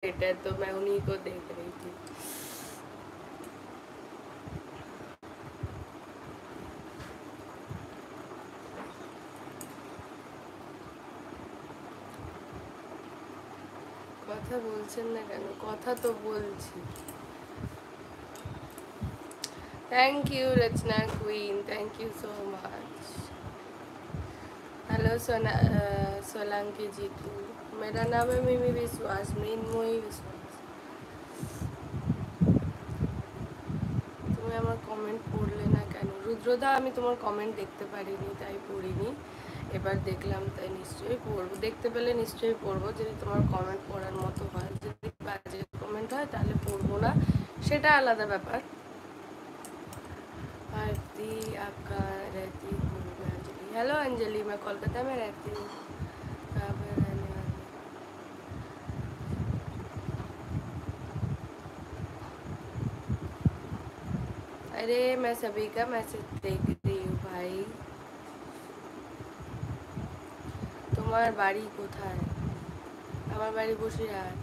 Moderator, तो मैं उन्हीं को देख रही थी। কথা বলছেন না কেন? কথা তো বলছি। Thank you Rachna queen, thank you so much. Hello Solanki Jitu, मेरा नाम है मिमी विश्वास, मृन्मयी विश्वास। তুমি আমার কমেন্ট পড়লে না কেন? রুদ্রদা, আমি তোমার কমেন্ট দেখতে পারিনি তাই পড়িনি, এবার দেখলাম তাই নিশ্চয়ই পড়বো। দেখতে পেলে নিশ্চয়ই পড়বো, যদি তোমার কমেন্ট পড়ার মতো হয়। যদি বাজে কমেন্ট হয় তাহলে পড়বো না, সেটা আলাদা ব্যাপার। आरती आपका रहती हूँ मैं अंजलि। हेलो अंजलि, मैं कोलकाता में रहती हूँ, कहाँ पर रहने वाली? अरे मैं सभी का मैसेज देख रही हूँ भाई। তোমার বাড়ি কোথায়? আমার বাড়ি বসিরহাট।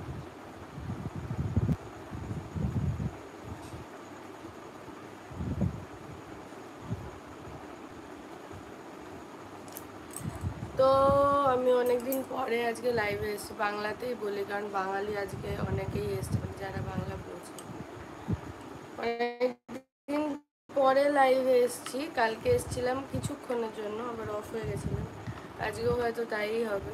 তো আমি অনেকদিন পরে আজকে লাইভে এসেছি, বাংলাতেই বলি কারণ বাঙালি আজকে অনেকেই এসছে, যারা বাংলা বলছে। অনেকদিন পরে লাইভে এসেছি, কালকে এসেছিলাম কিছুক্ষণের জন্য, আবার অফ হয়ে গেছিলাম, আজকেও হয়তো তাই হবে।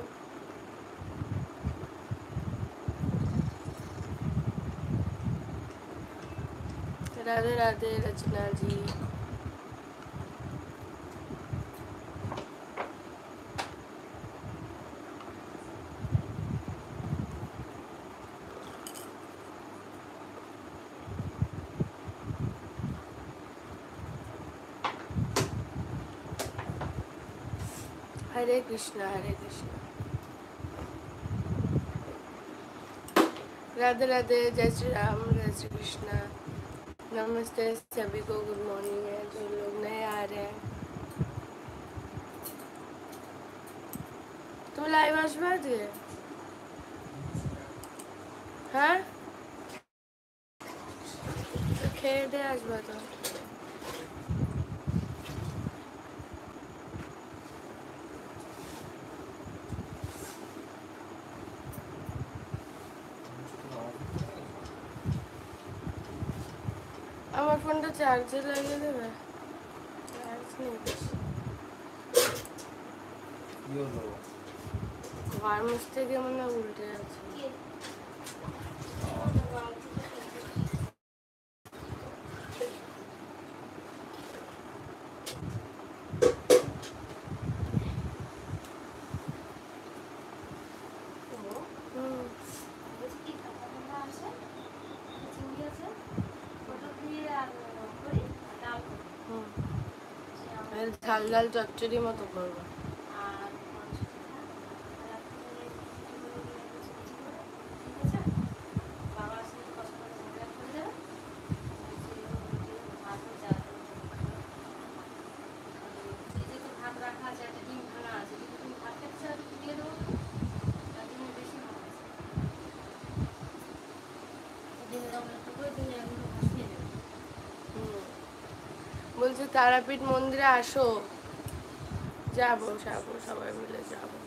राधे राधे रचना जी। हरे कृष्णा हरे कृष्णा। राधे राधे, जय श्री राम, जय श्री कृष्णा। नमस्ते सभी को, गुड मॉर्निंग है जो लोग नए आ रहे हैं। तुम लाइव আসবে আজকে? হ্যাঁ, খেয়ে দিয়ে আসবে তো। আমার ফোনটা চার্জে লাগিয়ে দেবে? চার্জ নেই। ঘর মুছতে গিয়ে মনে উল্টে আছে। ঝাল ঝাল চচ্চড়ি মতো করবো। বলছে তারাপীঠ মন্দিরে আসো, যাবো যাবো, সবাই মিলে যাবো।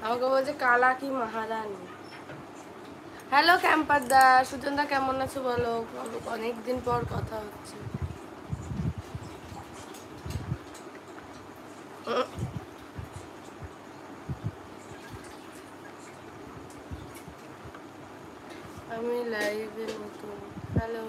আমাকে বলছে কালা কি মহারানী। হ্যালো ক্যাম্পার দা, সুজন দা কেমন আছো বলো? অনেকদিন পর কথা হচ্ছে। আমি লাইভে নতুন। হ্যালো,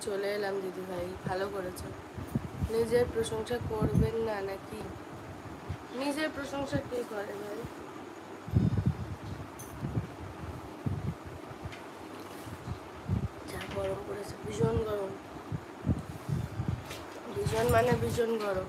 চলে এলাম দিদি ভাই, ভালো করেছো। নিজের প্রশংসা করবেন না নাকি? নিজের প্রশংসা কে করে ভাই? যা গরম পড়েছে, ভীষণ গরম, ভীষণ মানে ভীষণ গরম।